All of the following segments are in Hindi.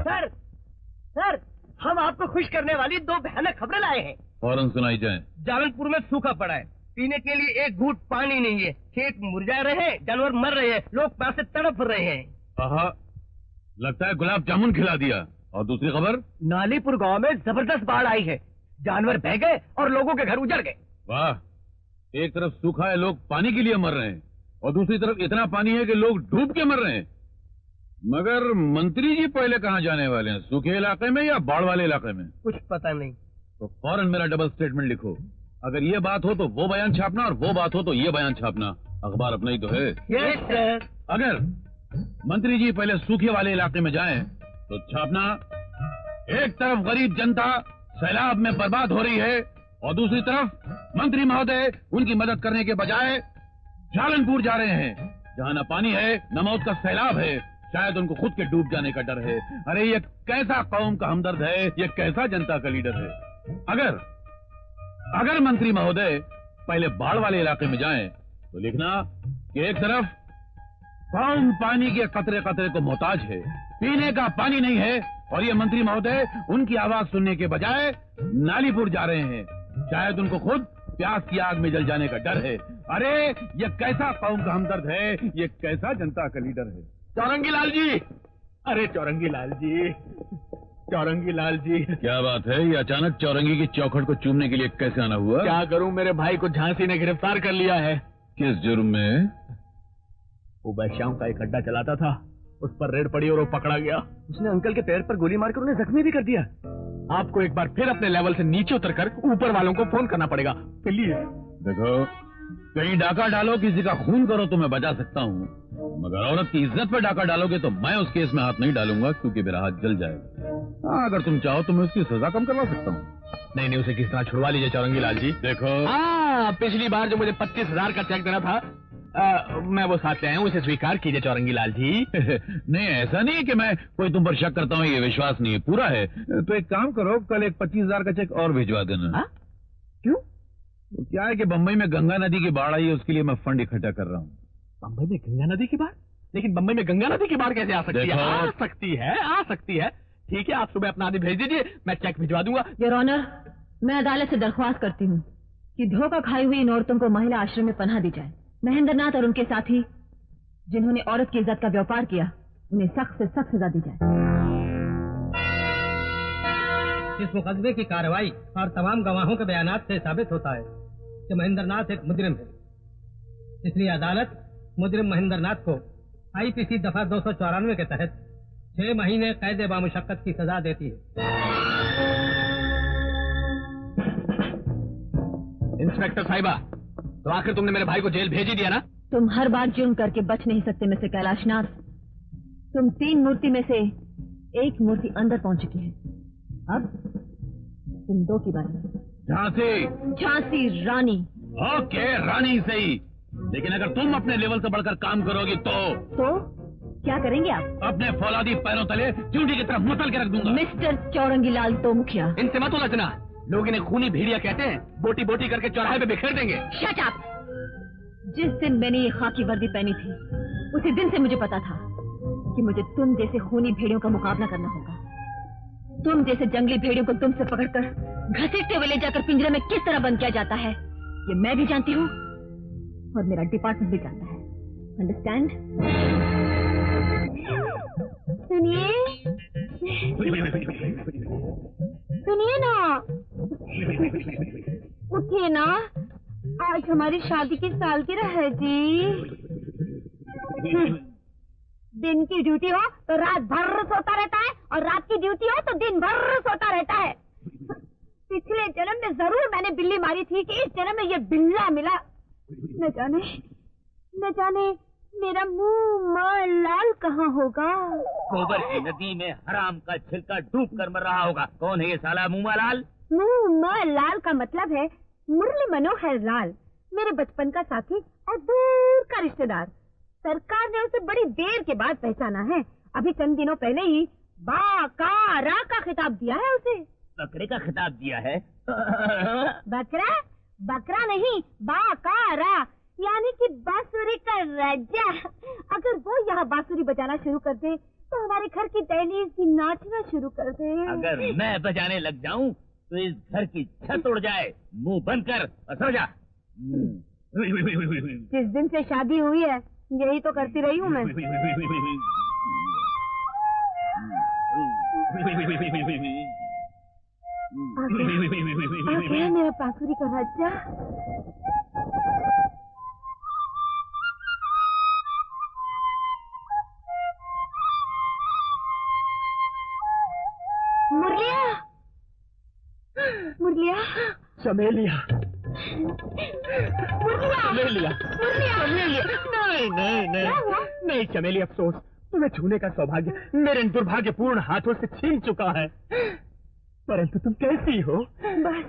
सर सर, हम आपको खुश करने वाली 2 भयानक खबरें लाए हैं। फौरन सुनाई जाए। जालनपुर में सूखा पड़ा है, पीने के लिए एक घूंट पानी नहीं है, खेत मुरझा रहे हैं, जानवर मर रहे हैं, लोग प्यास से तड़प रहे हैं। आहा, लगता है गुलाब जामुन खिला दिया। और दूसरी खबर, नालीपुर गांव में जबरदस्त बाढ़ आई है, जानवर बह गए और लोगों के घर उजड़ गए। वाह, एक तरफ सूखा है, लोग पानी के लिए मर रहे हैं, और दूसरी तरफ इतना पानी है कि लोग डूब के मर रहे हैं। मगर मंत्री जी पहले कहाँ जाने वाले हैं, सूखे इलाके में या बाढ़ वाले इलाके में? कुछ पता नहीं। तो फौरन मेरा डबल स्टेटमेंट लिखो। अगर ये बात हो तो वो बयान छापना, और वो बात हो तो ये बयान छापना। अखबार अपना ही तो है। Yes sir. अगर मंत्री जी पहले सूखे वाले इलाके में जाएं, तो छापना, एक तरफ गरीब जनता सैलाब में बर्बाद हो रही है, और दूसरी तरफ मंत्री महोदय उनकी मदद करने के बजाय जालनपुर जा रहे हैं, जहाँ न पानी है न मौत का सैलाब है। शायद उनको खुद के डूब जाने का डर है। अरे ये कैसा कौम का हमदर्द है, ये कैसा जनता का लीडर है। अगर मंत्री महोदय पहले बाढ़ वाले इलाके में जाएं, तो लिखना कि एक तरफ कौम पानी के कतरे कतरे को मोहताज है, पीने का पानी नहीं है, और ये मंत्री महोदय उनकी आवाज सुनने के बजाय नालीपुर जा रहे हैं। शायद उनको खुद प्यास की आग में जल जाने का डर है। अरे ये कैसा कौम का हमदर्द है, ये कैसा जनता का लीडर है। चौरंगी लाल जी, अरे चौरंगी लाल जी, चौरंगी लाल जी। क्या बात है, ये अचानक चौरंगी की चौखट को चूमने के लिए कैसे आना हुआ? क्या करूं, मेरे भाई को झांसी ने गिरफ्तार कर लिया है। किस जुर्म में? वो वैश्याओं का एक अड्डा चलाता था, उस पर रेड पड़ी और वो पकड़ा गया। उसने अंकल के पैर पर गोली मारकर उन्हें जख्मी भी कर दिया। आपको एक बार फिर अपने लेवल से नीचे उतरकर ऊपर वालों को फोन करना पड़ेगा, प्लीज। देखो, कहीं डाका डालो, किसी का खून करो तो मैं बचा सकता हूँ, मगर औरत की इज्जत पर डाका डालोगे तो मैं उस केस में हाथ नहीं डालूंगा, क्योंकि मेरा हाथ जल जाएगा। हाँ, अगर तुम चाहो तो मैं उसकी सजा कम करवा सकता हूँ। नहीं, उसे किस तरह छुड़वा लीजिए चौरंगी लाल जी। देखो, हाँ, पिछली बार जो मुझे 25,000 का चेक देना था, मैं वो साथ ले आया हूँ, उसे स्वीकार कीजिए चौरंगी लाल जी। नहीं, ऐसा नहीं है कि मैं कोई तुम पर शक करता हूँ, ये विश्वास नहीं है, पूरा है। तो एक काम करो, कल एक 25,000 का चेक और भिजवा देना। क्यों? क्या है कि बम्बई में गंगा नदी की बाढ़ आई है, उसके लिए मैं फंड इकट्ठा कर रहा हूँ। बम्बई में गंगा नदी की बाढ़? लेकिन बम्बई में गंगा नदी की बाढ़ कैसे आ सकती है? आ सकती है। ठीक है, आप सुबह अपना आदमी भेज दीजिए, मैं चेक भिजवा दूंगा। योर ऑनर, मैं अदालत से दरख्वास्त करती हूँ कि धोखा खाई हुई इन औरतों को महिला आश्रम में पनाह दी जाए। महेंद्र नाथ और उनके साथी जिन्होंने औरत की इज्जत का व्यापार किया, उन्हें सख्त से सख्त सजा दी जाए। इस मुकदमे की कार्रवाई और तमाम गवाहों के बयानात से साबित होता है कि महेंद्र नाथ एक मुजरिम है। इसलिए अदालत मुजरिम महेंद्र नाथ को आईपीसी दफा 294 के तहत 6 महीने कैद बामुशक्कत की सजा देती है। इंस्पेक्टर साहिबा, तो आखिर तुमने मेरे भाई को जेल भेज ही दिया ना? तुम हर बार जुर्म करके बच नहीं सकते मिस्टर कैलाशनाथ। तुम 3 मूर्ति में से 1 मूर्ति अंदर पहुंच चुकी है। अब तुम 2 की बारी। झांसी रानी। ओके, रानी सही, लेकिन अगर तुम अपने लेवल से बढ़कर काम करोगी तो क्या करेंगे आप? अपने फौलादी पैरों तले चूंटी की तरफ मसल के रख दूंगा। मिस्टर चौरंगी लाल तो मुखिया, इनसे मत उलझना। लोग इन्हें खूनी भेड़िया कहते हैं, बोटी बोटी करके चौराहे पे बिखेर देंगे। Shut up! जिस दिन मैंने ये खाकी वर्दी पहनी थी, उसी दिन से मुझे पता था कि मुझे तुम जैसे खूनी भेड़ियों का मुकाबला करना होगा। तुम जैसे जंगली भेड़ियों को तुमसे पकड़कर घसीटते हुए ले जाकर पिंजरे में किस तरह बंद किया जाता है, ये मैं भी जानती हूँ और मेरा डिपार्टमेंट भी जानता है। अंडरस्टैंड? सुनिए ना, उठिए ना, आज हमारी शादी की सालगिरह है जी। दिन की ड्यूटी हो तो रात भर सोता रहता है, और रात की ड्यूटी हो तो दिन भर सोता रहता है। पिछले जन्म में जरूर मैंने बिल्ली मारी थी कि इस जन्म में ये बिल्ला मिला। न जाने मेरा मुंह लाल कहाँ होगा। गोबर की नदी में हराम का छिलका डूब कर मर रहा होगा। कौन है ये साला मुंह लाल? मुंह लाल का मतलब है मुरली मनोहर लाल, मेरे बचपन का साथी और दूर का रिश्तेदार। सरकार ने उसे बड़ी देर के बाद पहचाना है। अभी चंद दिनों पहले ही बाकारा का खिताब दिया है उसे। बकरे का खिताब दिया है? बकरा नहीं, बाकारा, यानी कि बांसुरी का राजा। अगर वो यहाँ बांसुरी बजाना शुरू कर दे तो हमारे घर की दहलीज भी नाचना शुरू कर दे। अगर मैं बजाने लग जाऊं तो इस घर की छत उड़ जाए। मुंह बंद कर और सो जा। जिस दिन से शादी हुई है यही तो करती रही हूँ मैं। आ गया मेरा बांसुरी का राजा। मुरलिया, मुरलिया, चमेलिया, मुरलिया, चमेलिया, चमेलिया, नहीं नहीं नहीं नहीं चमेली, अफसोस तुम्हें छूने का सौभाग्य मेरे इन दुर्भाग्यपूर्ण हाथों से छीन चुका है। परंतु तुम कैसी हो? बस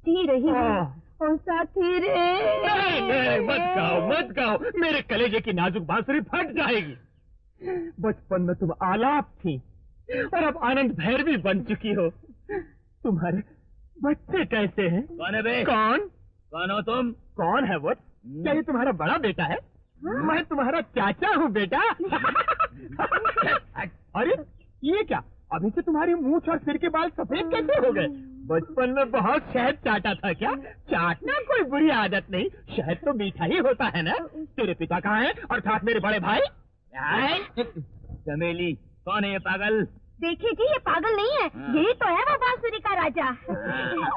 जी रही हूँ और साथी रे। नहीं नहीं, मत गाओ मत गाओ, मेरे कलेजे की नाजुक बांसुरी फट जाएगी। बचपन में तुम आलाप थी और अब आनंद भैरवी बन चुकी हो। तुम्हारे बच्चे कैसे हैं? कौन है बे? कौन हो तुम? कौन है वो? क्या ये तुम्हारा बड़ा बेटा है? मैं तुम्हारा चाचा हूँ बेटा। अरे ये क्या, अभी से तुम्हारी मूंछ और सिर के बाल सफेद कैसे हो गए? बचपन में बहुत शहद चाटा था क्या? चाटना कोई बुरी आदत नहीं, शहद तो मीठा ही होता है ना। तेरे पिता कहाँ हैं, अर्थात मेरे बड़े भाई? चमेली, कौन है ये पागल? देखिए जी, ये पागल नहीं है, यही तो है वो बांसुरी का राजा।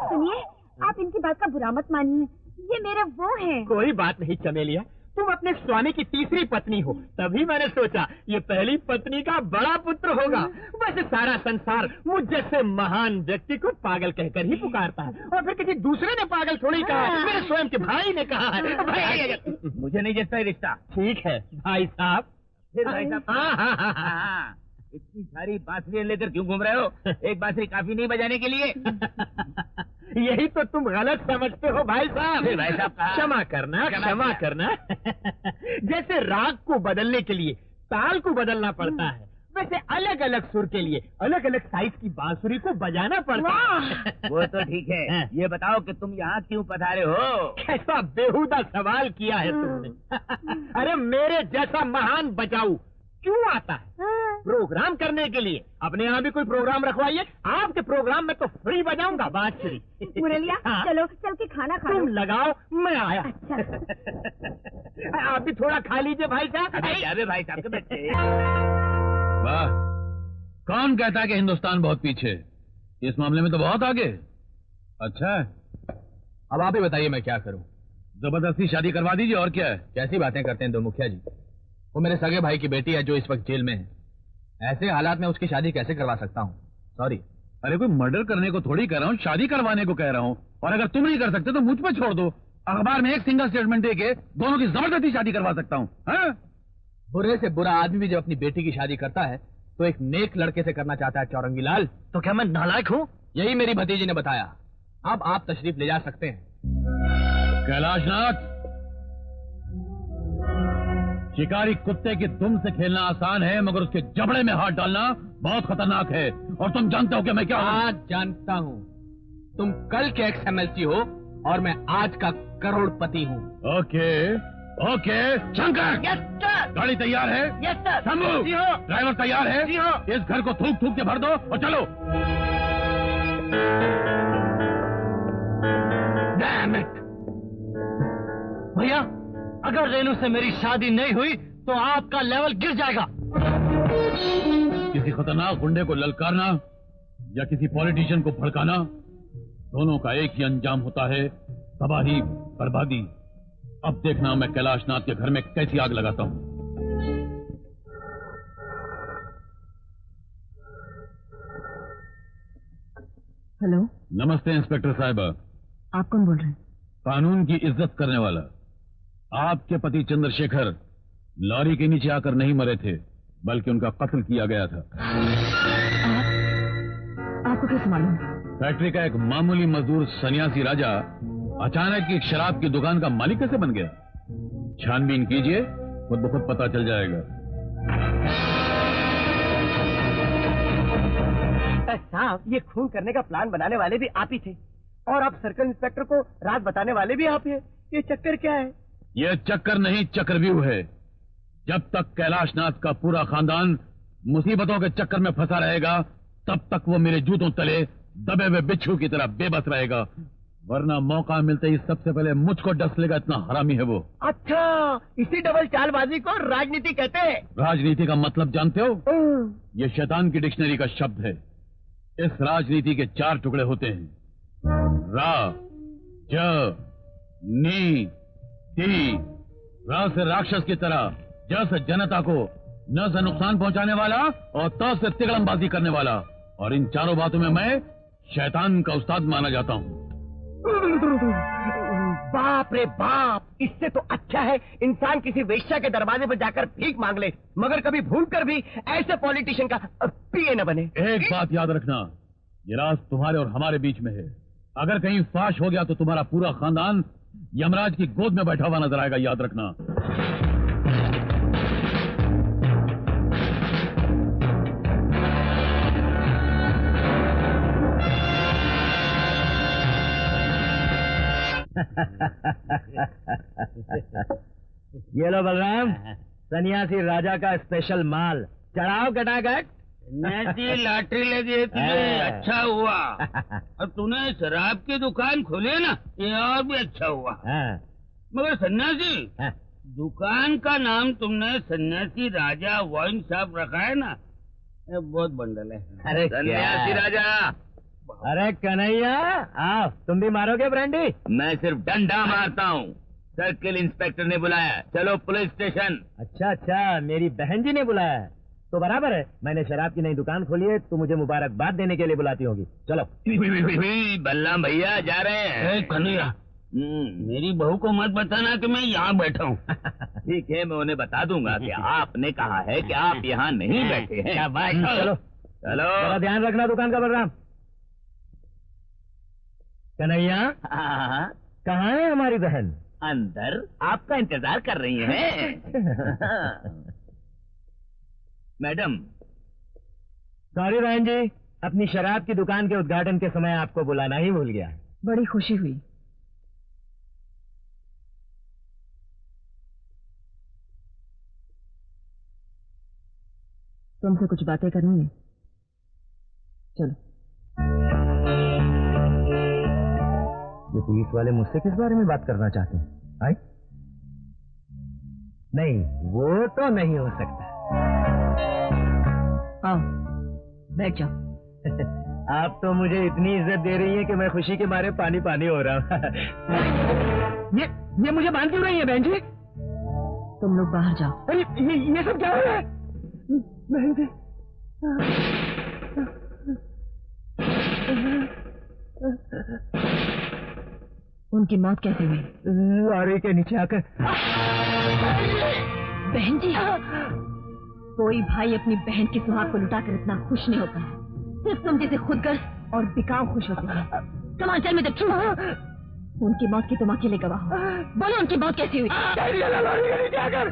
सुनिए, आप इनकी बात का बुरा मत मानिए, ये मेरे वो हैं। कोई बात नहीं चमेलिया, तुम अपने स्वामी की तीसरी पत्नी हो, तभी मैंने सोचा ये पहली पत्नी का बड़ा पुत्र होगा। वैसे सारा संसार मुझ जैसे महान व्यक्ति को पागल कहकर ही पुकारता है, और फिर किसी दूसरे ने पागल थोड़ी कहा है, मेरे स्वयं के भाई ने कहा है। मुझे नहीं जचता रिश्ता। ठीक है भाई साहब। फिर भाई साहब, इतनी सारी बांसुरी लेकर क्यों घूम रहे हो? एक बांसुरी काफी नहीं बजाने के लिए? यही तो तुम गलत समझते हो भाई साहब। भाई साहब क्षमा करना, क्षमा करना। जैसे राग को बदलने के लिए ताल को बदलना पड़ता है, वैसे अलग अलग सुर के लिए अलग अलग साइज की बांसुरी को बजाना पड़ता है। वो तो ठीक है, ये बताओ कि तुम यहाँ क्यों पधारे हो? कैसा बेहुदा सवाल किया है तुमने। अरे मेरे जैसा महान बचाऊ क्यों आता है? प्रोग्राम करने के लिए। अपने यहाँ भी कोई प्रोग्राम रखवाइए, आपके प्रोग्राम में तो फ्री बजाऊंगा बांसुरी। मुरलिया, चलो चल के खाना खा। तुम लगाओ, मैं आया। अच्छा। आप भी थोड़ा खा लीजिए भाई साहब। अरे भाई साहब के बच्चे। वाह, कौन कहता है कि हिंदुस्तान बहुत पीछे? इस मामले में तो बहुत आगे। अच्छा, अब आप ही बताइए मैं क्या करूं? जबरदस्ती शादी करवा दीजिए, और क्या है? कैसी बातें करते हैं दो मुखिया जी। वो मेरे सगे भाई की बेटी है जो इस वक्त जेल में है। ऐसे हालात में उसकी शादी कैसे करवा सकता हूँ? सॉरी। अरे कोई मर्डर करने को थोड़ी कह रहा हूँ, शादी करवाने को कह रहा हूँ। और अगर तुम नहीं कर सकते तो मुझ पर छोड़ दो, अखबार में एक सिंगल स्टेटमेंट देके दोनों की जबरदस्ती शादी करवा सकता हूँ। बुरे से बुरा आदमी भी जब अपनी बेटी की शादी करता है तो एक नेक लड़के से करना चाहता है चौरंगी लाल। तो क्या मैं नालायक हूँ? यही मेरी भतीजी ने बताया। अब आप तशरीफ ले जा सकते हैं। कैलाशनाथ, शिकारी कुत्ते की दुम से खेलना आसान है, मगर उसके जबड़े में हाथ डालना बहुत खतरनाक है। और तुम जानते हो कि मैं क्या हूं? आज जानता हूँ। तुम कल के एक्स MLC हो और मैं आज का करोड़पति हूँ। Okay okay. Shankar, yes sir. गाड़ी तैयार है? Yes sir. शंभू, जी हाँ। ड्राइवर तैयार है? जी हाँ। इस घर को थूक थूक के भर दो और चलो। Damn it! भैया, अगर रेनू से मेरी शादी नहीं हुई तो आपका लेवल गिर जाएगा। किसी खतरनाक गुंडे को ललकारना या किसी पॉलिटिशियन को भड़काना, दोनों का एक ही अंजाम होता है, तबाही, बर्बादी। अब देखना मैं कैलाशनाथ के घर में कैसी आग लगाता हूँ। हेलो, नमस्ते इंस्पेक्टर साहिबा। आप कौन बोल रहे हैं? कानून की इज्जत करने वाला। आपके पति चंद्रशेखर लॉरी के नीचे आकर नहीं मरे थे, बल्कि उनका कत्ल किया गया था। आपको कैसे मालूम? फैक्ट्री का एक मामूली मजदूर सन्यासी राजा अचानक एक शराब की दुकान का मालिक कैसे बन गया? छानबीन कीजिए, खुद ब खुद पता चल जाएगा। साहब, ये खून करने का प्लान बनाने वाले भी आप ही थे, और अब सर्कल इंस्पेक्टर को राज बताने वाले भी आप ही हैं। ये चक्कर क्या है? यह चक्कर नहीं, चक्रव्यूह है। जब तक कैलाशनाथ का पूरा खानदान मुसीबतों के चक्कर में फंसा रहेगा तब तक वो मेरे जूतों तले दबे हुए बिच्छू की तरह बेबस रहेगा, वरना मौका मिलते ही सबसे पहले मुझको डस लेगा, इतना हरामी है वो। अच्छा, इसी डबल चालबाजी को राजनीति कहते हैं। राजनीति का मतलब जानते हो? ये शैतान की डिक्शनरी का शब्द है। इस राजनीति के 4 टुकड़े होते हैं, रा, ज, नी, ती। रा से राक्षस की तरह, ज से जनता को न से नुकसान पहुंचाने वाला और त से तिगड़मबाजी करने वाला, और इन चारों बातों में मैं शैतान का उस्ताद माना जाता हूँ। बाप रे बाप, इससे तो अच्छा है इंसान किसी वेश्या के दरवाजे पर जाकर भीख मांग ले, मगर कभी भूल कर भी ऐसे पॉलिटिशियन का पीए न बने। एक बात याद रखना, ये राज तुम्हारे और हमारे बीच में है। अगर कहीं फाश हो गया तो तुम्हारा पूरा खानदान यमराज की गोद में बैठा हुआ नजर आएगा, याद रखना। ये लो बलराम, सन्यासी राजा का स्पेशल माल, चढ़ाओ कटाकट। नैसी लॉटरी लगी है तुझे, अच्छा हुआ। और तूने शराब की दुकान खोली है ना, ये और भी अच्छा हुआ। मगर सन्यासी, दुकान का नाम तुमने सन्यासी राजा वाइन शॉप रखा है ना, ये बहुत बंडल है। अरे सन्यासी राजा। अरे कन्हैया, आओ, तुम भी मारोगे ब्रांडी? मैं सिर्फ डंडा मारता हूँ, सर्किल इंस्पेक्टर ने बुलाया, चलो पुलिस स्टेशन। अच्छा अच्छा, मेरी बहन जी ने बुलाया है तो बराबर है। मैंने शराब की नई दुकान खोली है तो मुझे मुबारकबाद देने के लिए बुलाती होगी। चलो। बल्लाम भैया जा रहे हैं। कन्हैया, मेरी बहू को मत बताना कि मैं यहाँ बैठा हूँ। ठीक है, मैं उन्हें बता दूंगा कि आपने कहा है कि आप यहाँ नहीं बैठे हैं। चलो चलो, ध्यान रखना दुकान का बलराम। कन्हैया, कहाँ है हमारी बहन? अंदर आपका इंतजार कर रही हैं। मैडम। सॉरी बहन जी, अपनी शराब की दुकान के उद्घाटन के समय आपको बुलाना ही भूल गया। बड़ी खुशी हुई। तुमसे कुछ बातें करनी है, चलो। ये पुलिस वाले मुझसे किस बारे में बात करना चाहते हैं? आए? नहीं, वो तो नहीं हो सकता। आओ, बैठ जाओ। आप तो मुझे इतनी इज्जत दे रही हैं कि मैं खुशी के मारे पानी पानी हो रहा हूँ। ये मुझे बांध क्यों रही है बहन जी? तुम लोग बाहर जाओ। अरे ये सब क्या हो रहा है बहन जी? उनकी मौत कैसे हुई? लॉरी के नीचे आकर। बहन जी, कोई भाई अपनी बहन की सुहाग को लुटाकर इतना खुश नहीं होता है। सिर्फ तुम जैसे खुदगर्ज और बिकाऊ खुश होते हैं। कमाल, टेल मी द ट्रूथ। उनकी मौत की तुम अकेले गवाह हो। बोलो, उनकी मौत कैसी हुई? लॉरी के नीचे आकर।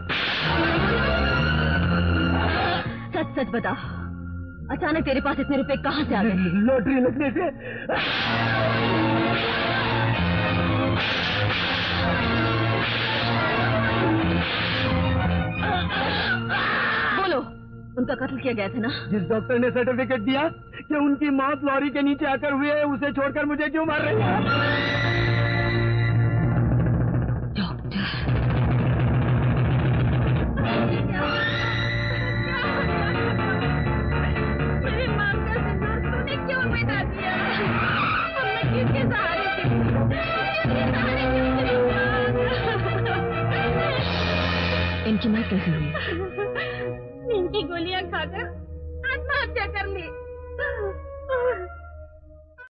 सच सच बता, अचानक तेरे पास इतने रुपए कहाँ से आ गए? लॉटरी लगने से। बोलो, उनका कत्ल किया गया था ना? जिस डॉक्टर ने सर्टिफिकेट दिया कि उनकी मौत लॉरी के नीचे आकर हुई है, उसे छोड़कर मुझे क्यों मार रही है? डॉक्टर, मेरी माँ का सिंदूर तूने क्यों मिटा दिया? हमने किसके सहारे इनकी मौत कैसे हुई? इनकी गोलियां खाकर आत्महत्या कर ली।